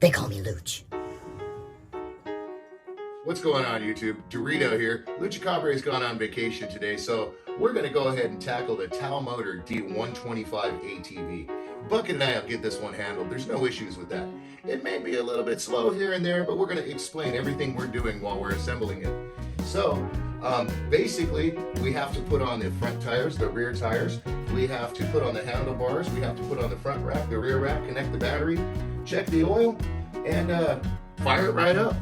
They call me Luch. What's going on, YouTube? Dorito here. Lucha Cabre's gone on vacation today, so we're going to go ahead and tackle the Tao Motor D125 ATV. Bucket and I will get this one handled. There's no issues with that. It may be a little bit slow here and there, but we're going to explain everything we're doing while we're assembling it. So, basically, we have to put on the front tires, the rear tires. We have to put on the handlebars. We have to put on the front rack, the rear rack, connect the battery, check the oil, and fire it right up.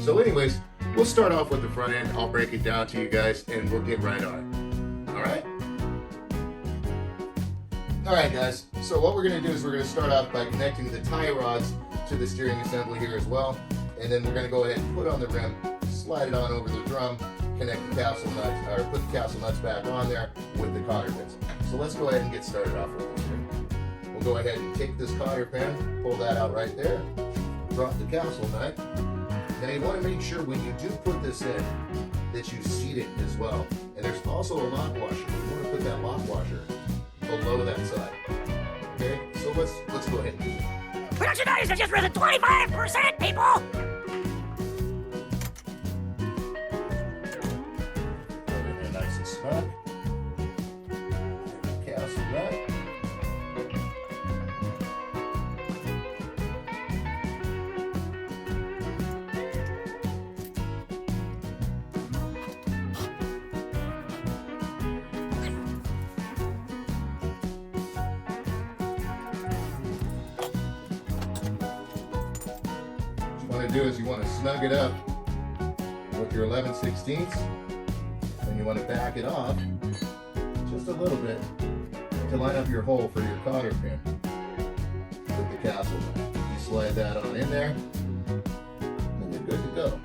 So anyways, we'll start off with the front end. I'll break it down to you guys and we'll get right on it. Alright? Alright guys, so what we're going to do is we're going to start off by connecting the tie rods to the steering assembly here as well. And then we're going to go ahead and put on the rim, slide it on over the drum, connect the capsule nuts, or put the capsule nuts back on there with the cotter pins. So let's go ahead and get started off with this here. We'll go ahead and take this cotter pin, pull that out right there, drop the capsule nut. Now you want to make sure when you do put this in that you seat it as well. And there's also a lock washer. You want to put that lock washer below that side. Okay, so let's go ahead and do it. Production values have just risen 25%, people! Put it in there nice and snug. Capsule nut. Do is you want to snug it up with your 11/16, and you want to back it off just a little bit to line up your hole for your cotter pin with the capsule. You slide that on in there and you're good to go.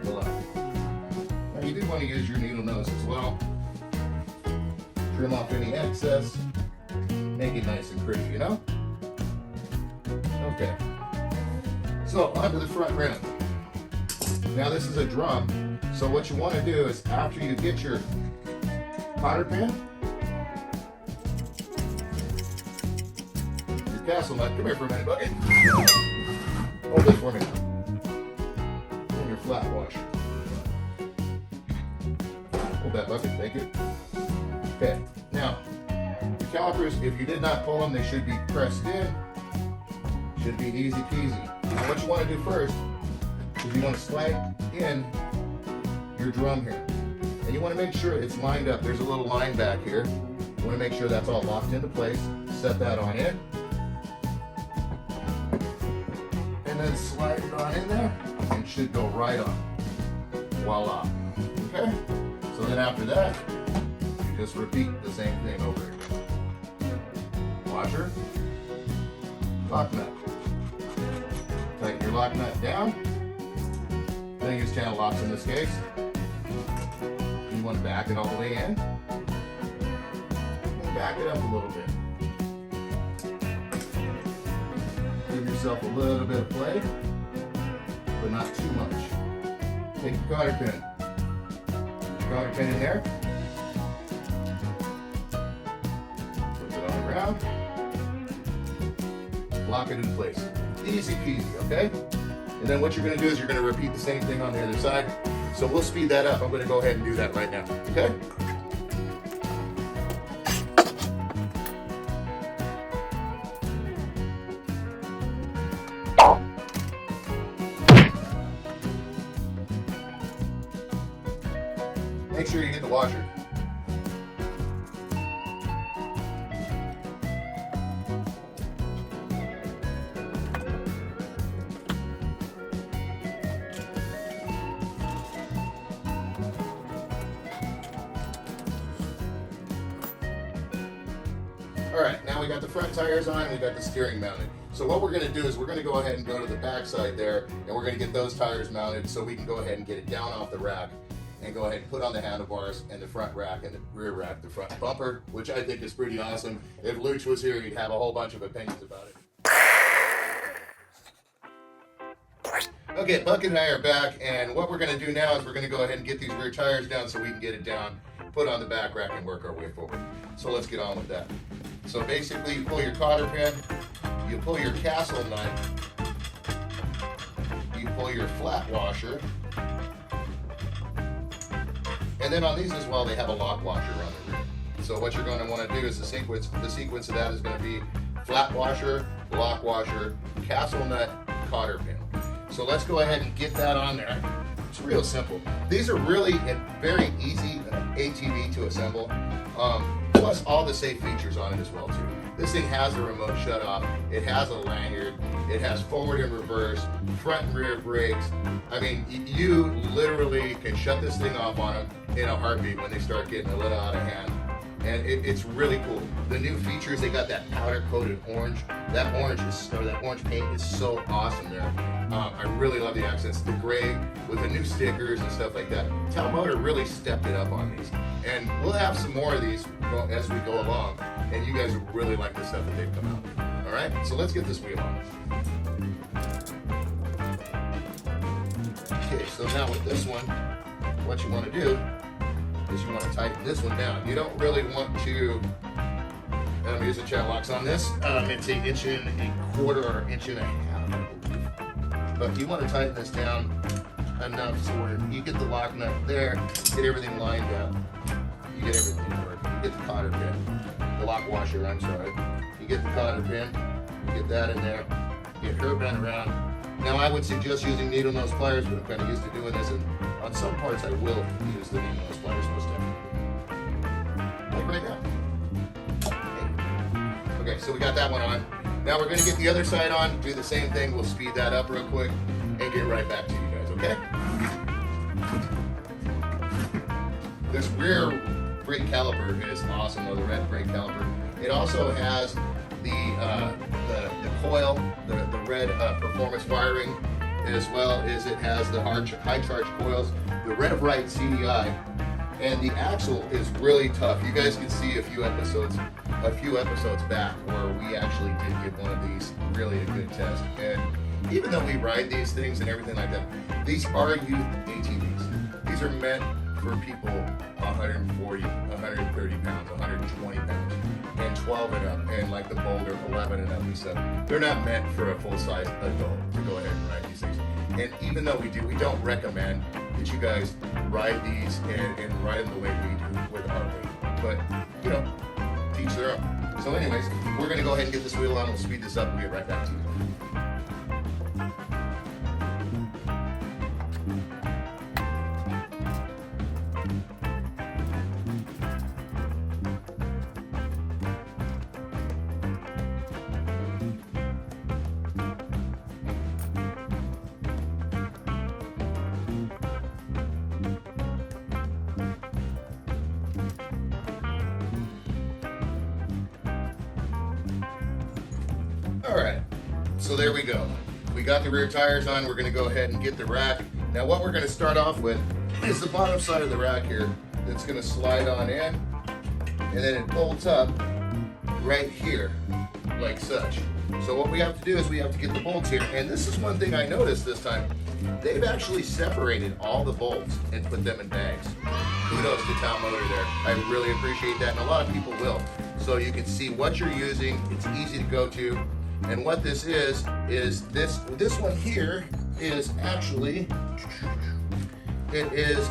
Voila. Now you do want to use your needle nose as well. Trim off any excess, make it nice and pretty, you know? Okay, so onto the front rim. Now this is a drum, so what you want to do is after you get your cotter pin, your capsule nut, come here for a minute, Bucket. Hold this for me. And your flat wash. Hold that, Bucket, thank you. Okay, now, your calipers, if you did not pull them, they should be pressed in. Should be easy peasy. Now what you want to do first is you want to slide in your drum here. And you want to make sure it's lined up. There's a little line back here. You want to make sure that's all locked into place. Set that on in. And then slide it on in there. And it should go right on. Voila. Okay? So then after that, you just repeat the same thing over again. Washer. Lock nut. Tighten your lock nut down. I use channel locks in this case. You want to back it all the way in. And back it up a little bit. Give yourself a little bit of play, but not too much. Take your cotter pin. Put your cotter pin in there. Put it on the ground. Lock it in place. Easy peasy, okay? And then what you're going to do is you're going to repeat the same thing on the other side. So we'll speed that up. I'm going to go ahead and do that right now, okay? Make sure you get the washer. Alright, now we got the front tires on and we got the steering mounted. So what we're going to do is we're going to go ahead and go to the back side there and we're going to get those tires mounted so we can go ahead and get it down off the rack and go ahead and put on the handlebars and the front rack and the rear rack, the front bumper, which I think is pretty awesome. If Luch was here, he'd have a whole bunch of opinions about it. Okay, Bucket and I are back, and what we're going to do now is we're going to go ahead and get these rear tires down so we can get it down, put on the back rack, and work our way forward. So let's get on with that. So basically you pull your cotter pin, you pull your castle nut, you pull your flat washer, and then on these as well, they have a lock washer on the rear. So what you're going to want to do is the sequence of that is going to be flat washer, lock washer, castle nut, cotter pin. So let's go ahead and get that on there. It's real simple. These are really very easy ATV to assemble. Plus all the safe features on it as well too. This thing has a remote shut off. It has a lanyard. It has forward and reverse, front and rear brakes. I mean, you literally can shut this thing off on them in a heartbeat when they start getting a little out of hand. And it's really cool. The new features, they got that powder coated orange. That orange paint is so awesome there. I really love the accents. The gray with the new stickers and stuff like that. Tao Motor really stepped it up on these. And we'll have some more of these as we go along. And you guys will really like the stuff that they've come out with. All right, so let's get this wheel on. Okay, so now with this one, what you want to do is you want to tighten this one down. You don't really want to, I'm using chat locks on this. It's an inch and a quarter or inch and a half, I believe. But you want to tighten this down enough so where you get the lock nut there, get everything lined up, you get everything working. You get the cotter pin, the lock washer, I'm sorry. You get the cotter pin, you get that in there, get her bent around. Now I would suggest using needle nose pliers, but I'm kind of used to doing this, and on some parts I will use the needle nose pliers most definitely. Like right now. Okay, so we got that one on. Now we're going to get the other side on, do the same thing. We'll speed that up real quick and get right back to you guys, okay? This rear brake caliper is awesome, though, the red brake caliper. It also has the coil, the red performance wiring, as well as it has the high charge coils, the right CDI, and the axle is really tough. You guys can see a few episodes back where we actually did give one of these really a good test. And even though we ride these things and everything like that, these are youth ATVs. These are meant for people 140, 130 pounds, 120 pounds, and 12 and up, and like the Boulder 11 and up and stuff. They're not meant for a full-size adult to go ahead and ride these things. And even though we don't recommend that you guys ride these and ride them the way we do with our weight. But, you know, teach their own. So anyways, we're going to go ahead and get this wheel on. We'll speed this up and get right back to you. All right, so there we go. We got the rear tires on. We're going to go ahead and get the rack. Now what we're going to start off with is the bottom side of the rack here that's going to slide on in, and then it bolts up right here like such. So what we have to do is we have to get the bolts here, and this is one thing I noticed this time. They've actually separated all the bolts and put them in bags. Kudos to Tao Motor there. I really appreciate that, and a lot of people will. So you can see what you're using. It's easy to go to. And what this is this one here is actually, there's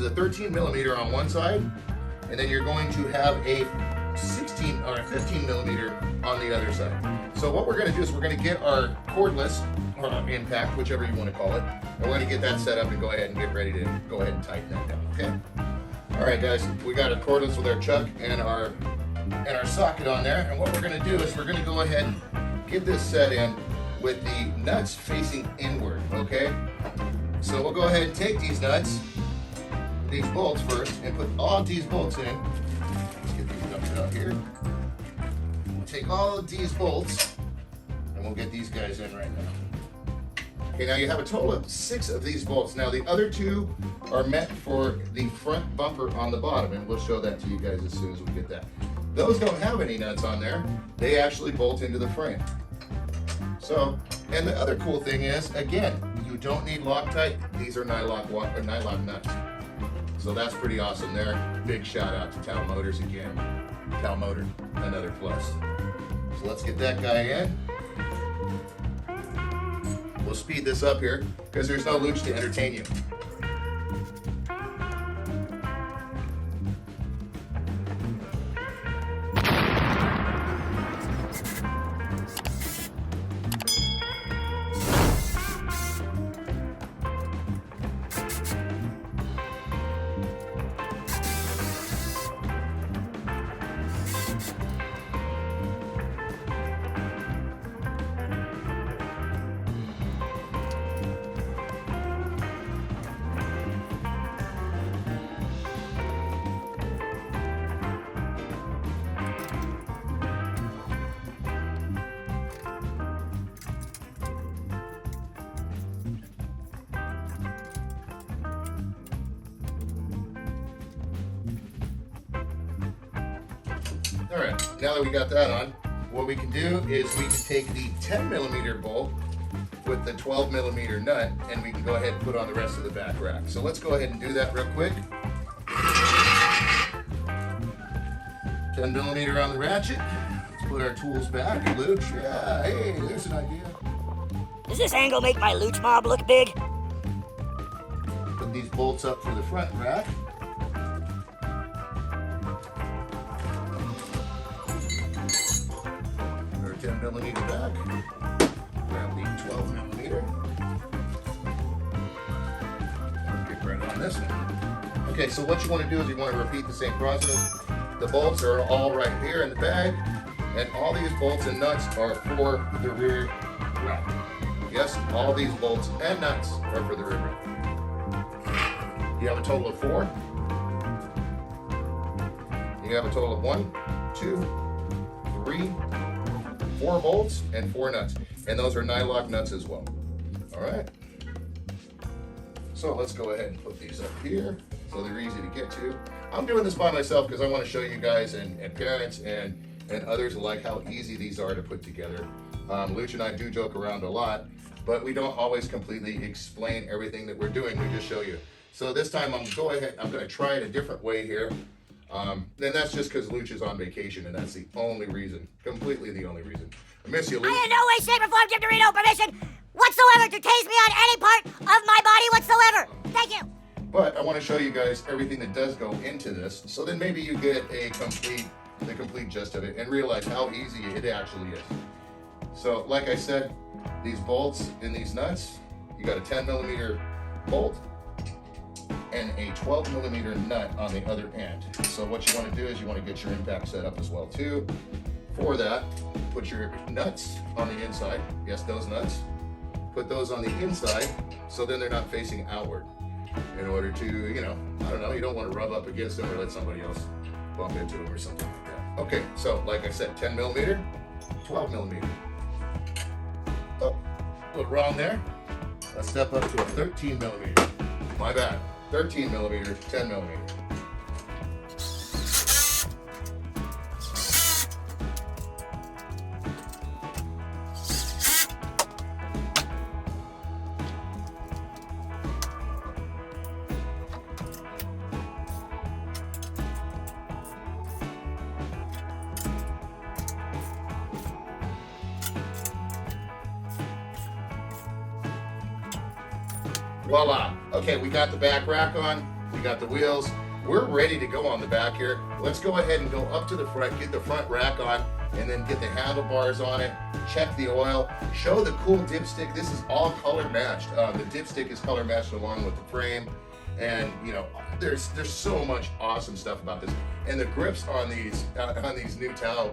a 13 millimeter on one side, and then you're going to have a 16 or a 15 millimeter on the other side. So what we're going to do is we're going to get our cordless impact, whichever you want to call it, and we're going to get that set up and go ahead and get ready to go ahead and tighten that down. Okay. All right, guys, we got a cordless with our chuck and our socket on there, and what we're going to do is we're going to go ahead and get this set in with the nuts facing inward, okay? So we'll go ahead and take these nuts, these bolts first, and put all of these bolts in. Let's get these dumped out here. We'll take all of these bolts, and we'll get these guys in right now. Okay, now you have a total of 6 of these bolts. Now the other 2 are meant for the front bumper on the bottom, and we'll show that to you guys as soon as we get that. Those don't have any nuts on there. They actually bolt into the frame. So, and the other cool thing is, again, you don't need Loctite. These are nylock nuts. So that's pretty awesome there. Big shout out to Tao Motors again. Tao Motor, another plus. So let's get that guy in. We'll speed this up here because there's no luge to entertain you. All right, now that we got that on, what we can do is we can take the 10mm bolt with the 12mm nut, and we can go ahead and put on the rest of the back rack. So let's go ahead and do that real quick. 10mm on the ratchet. Let's put our tools back. Luch, yeah, hey, there's an idea. Does this angle make my looch mob look big? Put these bolts up for the front rack. Our 10mm back. Grab the 12mm. Get right on this one. Okay, so what you want to do is you want to repeat the same process. The bolts are all right here in the bag, and all these bolts and nuts are for the rear rack. Yes, all these bolts and nuts are for the rear rack. You have a total of 4. You have a total of 1, 2, 3, 4 bolts and 4 nuts. And those are nylock nuts as well. All right. So let's go ahead and put these up here so they're easy to get to. I'm doing this by myself because I want to show you guys and parents and others alike how easy these are to put together. Luch and I do joke around a lot, but we don't always completely explain everything that we're doing. We just show you. So this time I'm going to try it a different way here. And that's just because Luch is on vacation, and that's the only reason, completely the only reason. I miss you, Luch. I in no way, shape, or form give Dorito permission whatsoever to tase me on any part of my body whatsoever. Thank you. But I want to show you guys everything that does go into this, so then maybe you get the complete gist of it and realize how easy it actually is. So like I said, these bolts and these nuts, you got a 10mm bolt and a 12mm nut on the other end. So what you want to do is you want to get your impact set up as well too. For that, put your nuts on the inside. Yes, those nuts. Put those on the inside so then they're not facing outward. In order to, I don't know, you don't want to rub up against them or let somebody else bump into them or something like that. Okay, so like I said, 10mm, 12mm. Oh, a little wrong there. Let's step up to a 13mm. My bad. 13mm, 10mm. Voila. Okay, we got the back rack on, we got the wheels, we're ready to go on the back here. Let's go ahead and go up to the front, get the front rack on, and then get the handlebars on it, check the oil, show the cool dipstick. This is all color matched. The dipstick is color matched along with the frame, and there's so much awesome stuff about this. And the grips on these new Tao,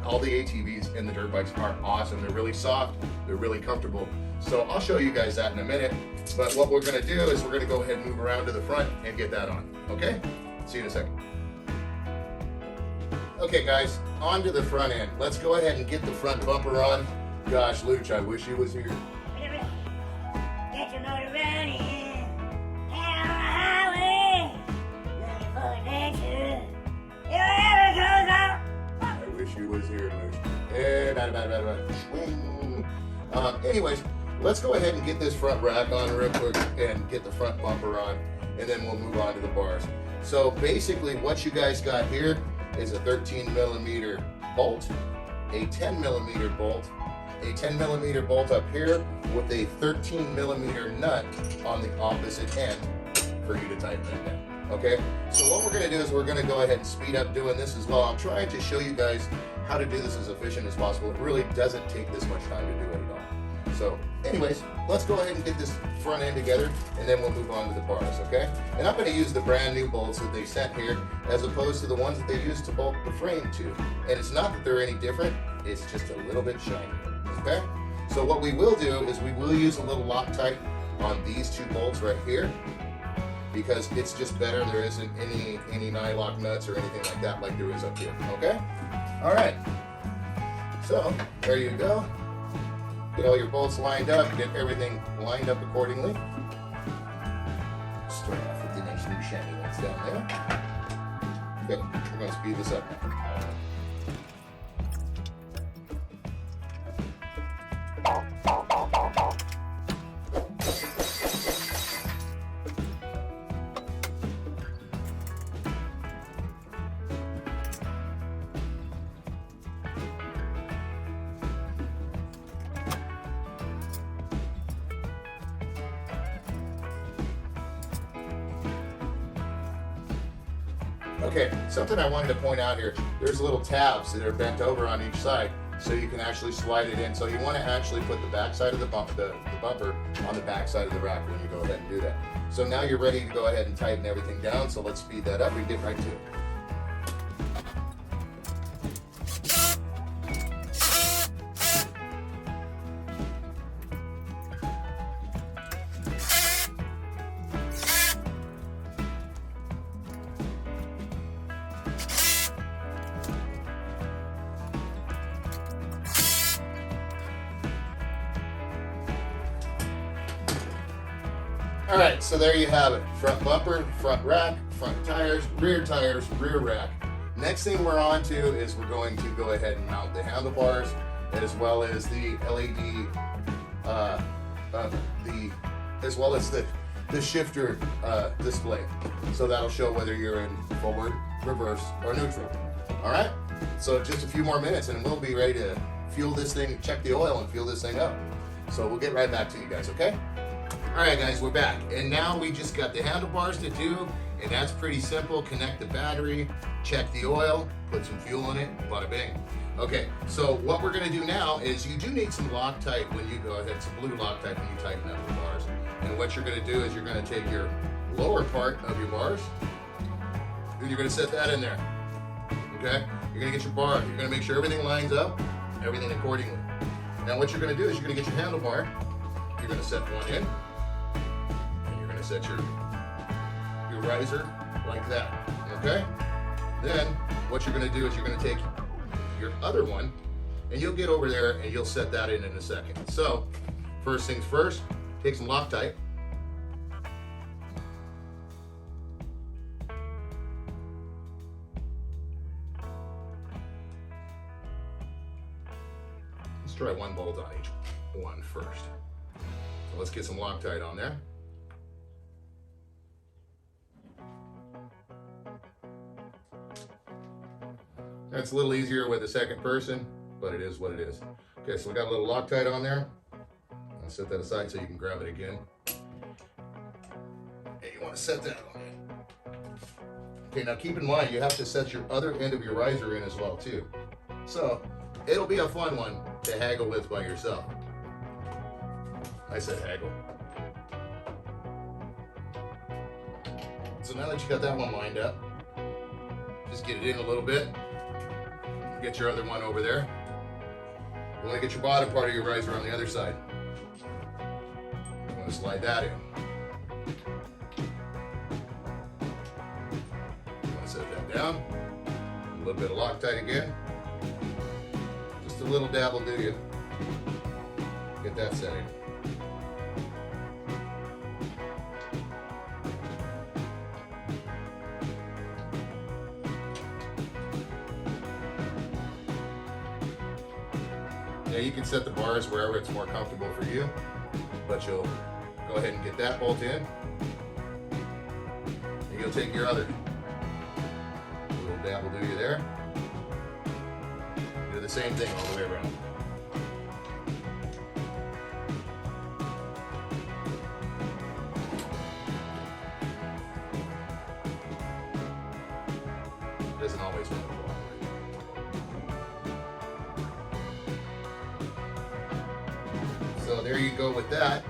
all the ATVs and the dirt bikes are awesome. They're really soft, they're really comfortable. So I'll show you guys that in a minute. But what we're gonna do is we're gonna go ahead and move around to the front and get that on, okay? See you in a second. Okay guys, on to the front end. Let's go ahead and get the front bumper on. Gosh, Luch, I wish he was here. Get your motor running. Out on the highway. Looking for adventure. If it ever goes out. I wish he was here, Luch. Anyways, let's go ahead and get this front rack on real quick and get the front bumper on, and then we'll move on to the bars. So basically what you guys got here is a 13 millimeter bolt, a 10 millimeter bolt, a 10 millimeter bolt up here with a 13 millimeter nut on the opposite end for you to tighten that down. Okay, so what we're going to do is we're going to go ahead and speed up doing this as well. I'm trying to show you guys how to do this as efficient as possible. It really doesn't take this much time to do it at all. So anyways, let's go ahead and get this front end together, and then we'll move on to the bars, okay? And I'm going to use the brand new bolts that they sent here as opposed to the ones that they used to bolt the frame to. And it's not that they're any different, it's just a little bit shinier, okay? So what we will do is we will use a little Loctite on these two bolts right here, because it's just better. There isn't any nylock nuts or anything like that like there is up here, okay? All right, so there you go. Get all your bolts lined up, get everything lined up accordingly. Start off with the nice new shiny ones down there. Okay, we're gonna speed this up now. Okay, something I wanted to point out here, there's little tabs that are bent over on each side so you can actually slide it in. So you want to actually put the back side of the bumper on the back side of the rack when you go ahead and do that. So now you're ready to go ahead and tighten everything down, so let's speed that up and get right to it. All right, so there you have it. Front bumper, front rack, front tires, rear rack. Next thing we're on to is we're going to go ahead and mount the handlebars as well as the LED, as well as the shifter display. So that'll show whether you're in forward, reverse, or neutral. All right, so just a few more minutes and we'll be ready to fuel this thing, check the oil and fuel this thing up. So we'll get right back to you guys, okay? All right, guys, we're back. And now we just got the handlebars to do, and that's pretty simple. Connect the battery, check the oil, put some fuel in it, bada bing. Okay, so what we're gonna do now is you do need some Loctite when you go ahead, some blue Loctite when you tighten up the bars. And what you're gonna do is you're gonna take your lower part of your bars, and you're gonna set that in there, okay? You're gonna get your bar, you're gonna make sure everything lines up, everything accordingly. Now what you're gonna do is you're gonna get your handlebar, you're gonna set one in, set your riser like that, okay? Then what you're going to do is you're going to take your other one and you'll get over there and you'll set that in a second. So first things first, take some Loctite. Let's try one bolt on each one first. So let's get some Loctite on there. That's a little easier with the second person, but it is what it is. Okay, so we got a little Loctite on there. I'll set that aside so you can grab it again. And you want to set that on there. Okay, now keep in mind, you have to set your other end of your riser in as well too. So it'll be a fun one to haggle with by yourself. I said haggle. So now that you got that one lined up, just get it in a little bit. Get your other one over there. You want to get your bottom part of your riser on the other side. You want to slide that in. You want to set that down. A little bit of Loctite again. Just a little dab will do you. Get that set in. Now you can set the bars wherever it's more comfortable for you, but you'll go ahead and get that bolt in, and you'll take your other little little dab will do you there. Do the same thing all the way around. It doesn't always work. So there you go with that.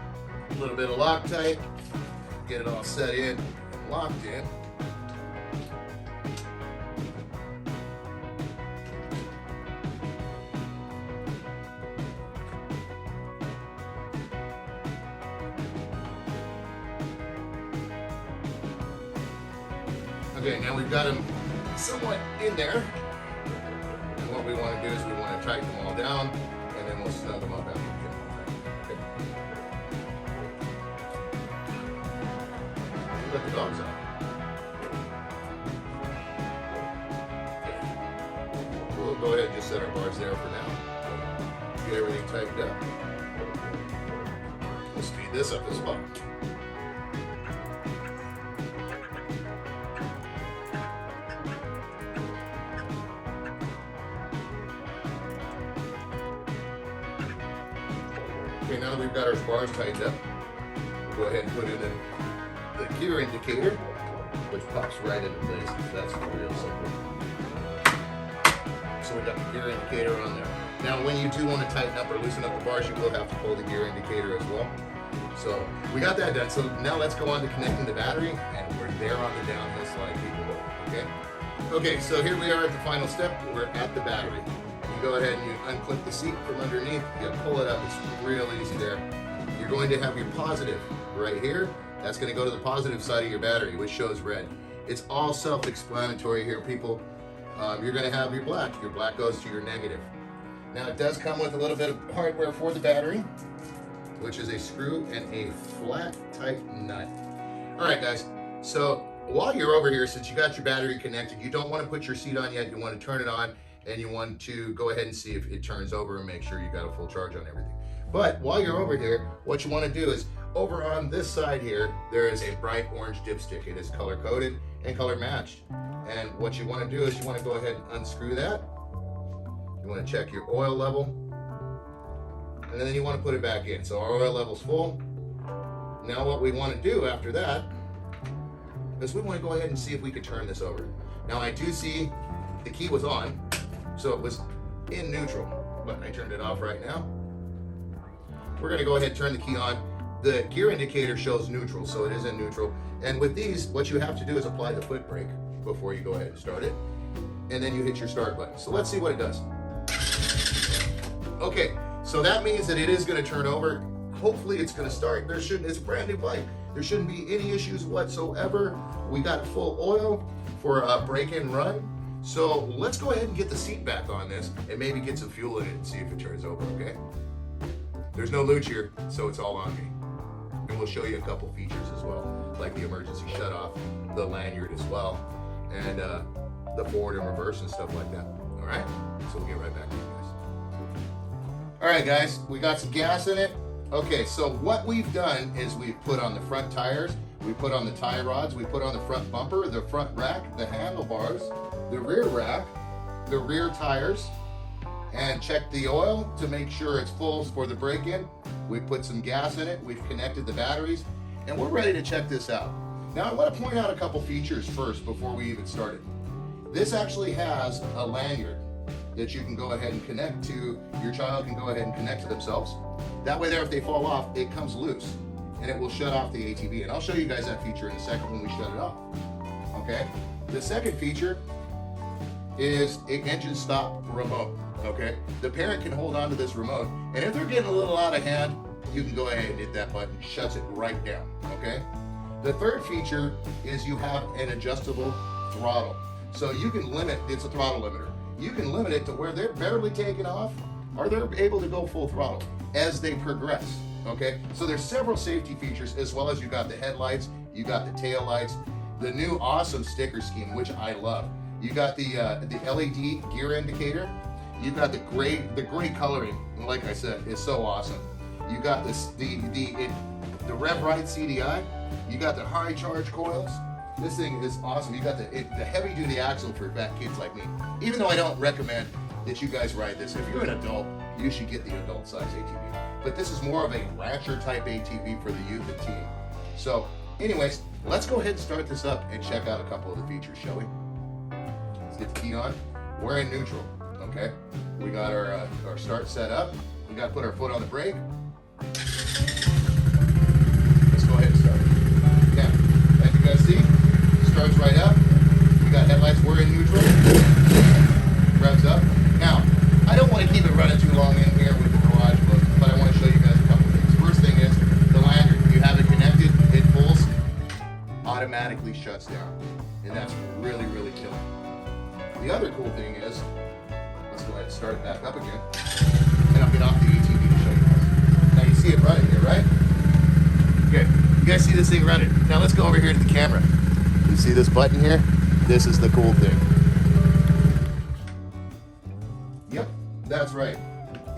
A little bit of Loctite. Get it all set in and locked in. Okay, now we've got them somewhat in there. And what we want to do is we want to tighten them all down, and then we'll snug them up after we get them all tight. Okay. Let the dogs out. Okay. We'll go ahead and just set our bars there for now. Get everything tightened up. We'll speed this up as well. Okay, now that we've got our bars tightened up, we'll go ahead and put in the gear indicator, which pops right into place. That's real simple. So we've got the gear indicator on there. Now, when you do want to tighten up or loosen up the bars, you will have to pull the gear indicator as well. So we got that done. So now let's go on to connecting the battery, and we're there on the downhill slide, people. Okay. Okay, so here we are at the final step. We're at the battery. You go ahead and you unclip the seat from underneath. You pull it up. It's real easy there. You're going to have your positive right here. That's going to go to the positive side of your battery, which shows red. It's all self-explanatory here, people. You're going to have your black. Your black goes to your negative. Now, it does come with a little bit of hardware for the battery, which is a screw and a flat, tight nut. All right, guys. So while you're over here, since you got your battery connected, you don't want to put your seat on yet. You want to turn it on, and you want to go ahead and see if it turns over and make sure you got a full charge on everything. But while you're over here, what you want to do is, over on this side here, there is a bright orange dipstick. It is color coded and color matched. And what you want to do is you want to go ahead and unscrew that. You want to check your oil level. And then you want to put it back in. So our oil level's full. Now what we want to do after that is we want to go ahead and see if we could turn this over. Now I do see the key was on, so it was in neutral, but I turned it off right now. We're going to go ahead and turn the key on. The gear indicator shows neutral, so it is in neutral. And with these, what you have to do is apply the foot brake before you go ahead and start it. And then you hit your start button. So let's see what it does. Okay, so that means that it is going to turn over. Hopefully it's going to start. It's a brand new bike. There shouldn't be any issues whatsoever. We got full oil for a break and run. So let's go ahead and get the seat back on this and maybe get some fuel in it and see if it turns over, okay? There's no looch here, so it's all on me. And we'll show you a couple features as well, like the emergency shutoff, the lanyard as well, and the forward and reverse and stuff like that. All right, so we'll get right back to you guys. All right, guys, we got some gas in it. Okay, so what we've done is we've put on the front tires, we put on the tie rods, we put on the front bumper, the front rack, the handlebars, the rear rack, the rear tires, and check the oil to make sure it's full for the break-in. We put some gas in it, we've connected the batteries, and we're ready to check this out. Now I want to point out a couple features first before we even started. This actually has a lanyard that you can go ahead and connect to, your child can go ahead and connect to themselves. That way there, if they fall off, it comes loose and it will shut off the ATV. And I'll show you guys that feature in a second when we shut it off, okay? The second feature is an engine stop remote. Okay, the parent can hold on to this remote, and if they're getting a little out of hand, you can go ahead and hit that button, shuts it right down. Okay, the third feature is you have an adjustable throttle, so you can limit. It's a throttle limiter. You can limit it to where they're barely taking off, or they're able to go full throttle as they progress. Okay, so there's several safety features, as well as you got the headlights, you got the tail lights, the new awesome sticker scheme, which I love. You got the LED gear indicator. You got the gray coloring, like I said, is so awesome. You got this the Rev Right CDI. You got the high charge coils. This thing is awesome. You got the heavy duty axle for fat kids like me. Even though I don't recommend that you guys ride this. If you're an adult, you should get the adult size ATV. But this is more of a rancher type ATV for the youth and teen. So anyways, let's go ahead and start this up and check out a couple of the features, shall we? Let's get the key on. We're in neutral, okay? We got our start set up. We got to put our foot on the brake. Let's go ahead and start it. Now, as you guys see, starts right up. We got headlights. We're in neutral. Revs up. Now, I don't want to keep it running too long in here with the garage book, but I want to show you guys a couple things. First thing is the lanyard. You have it connected, it pulls, automatically shuts down, and that's really, really killer. The other cool thing is, let's go ahead and start it back up again, and I'll get off the ATV to show you guys. Now you see it running here, right? Okay, you guys see this thing running. Now let's go over here to the camera. You see this button here? This is the cool thing. Yep, that's right.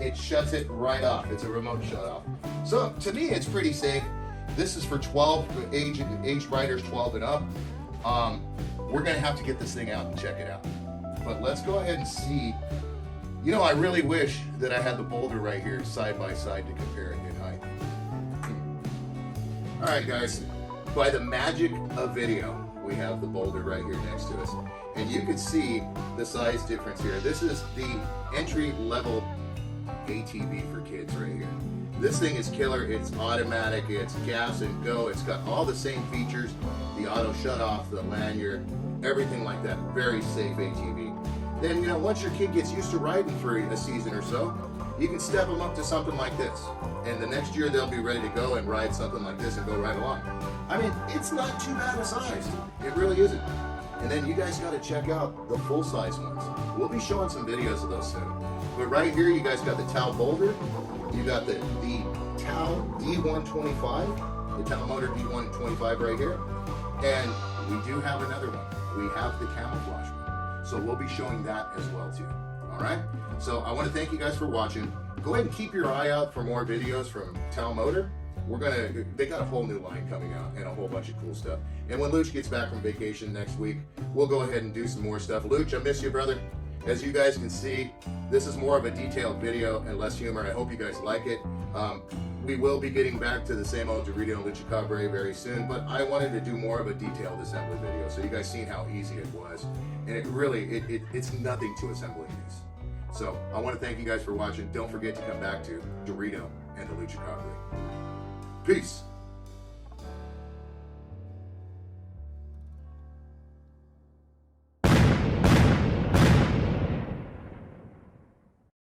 It shuts it right off. It's a remote shut off. So to me, it's pretty safe. This is for 12 age riders 12 and up. We're gonna have to get this thing out and check it out. But let's go ahead and see. You know, I really wish that I had the Boulder right here side by side to compare it in height. All right, guys. By the magic of video, we have the Boulder right here next to us, and you can see the size difference here. This is the entry level ATV for kids right here. This thing is killer. It's automatic, it's gas and go, it's got all the same features, the auto shut off, the lanyard, everything like that. Very safe ATV. Then, you know, once your kid gets used to riding for a season or so, you can step them up to something like this, and the next year they'll be ready to go and ride something like this and go right along. I mean, it's not too bad a size. It really isn't. And then you guys got to check out the full-size ones. We'll be showing some videos of those soon. But right here, you guys got the Tao Boulder. You got the Tao D125, the Tao Motor D125 right here. And we do have another one. We have the camouflage one. So we'll be showing that as well too. All right? So I want to thank you guys for watching. Go ahead and keep your eye out for more videos from Tao Motor. They got a whole new line coming out and a whole bunch of cool stuff. And when Luch gets back from vacation next week, we'll go ahead and do some more stuff. Luch, I miss you, brother. As you guys can see, this is more of a detailed video and less humor. I hope you guys like it. We will be getting back to the same old Dorito and Lucha Cabre very soon, but I wanted to do more of a detailed assembly video so you guys seen how easy it was. And it really, it's nothing to assembling these. So I want to thank you guys for watching. Don't forget to come back to Dorito and the Lucha Cabre. Peace.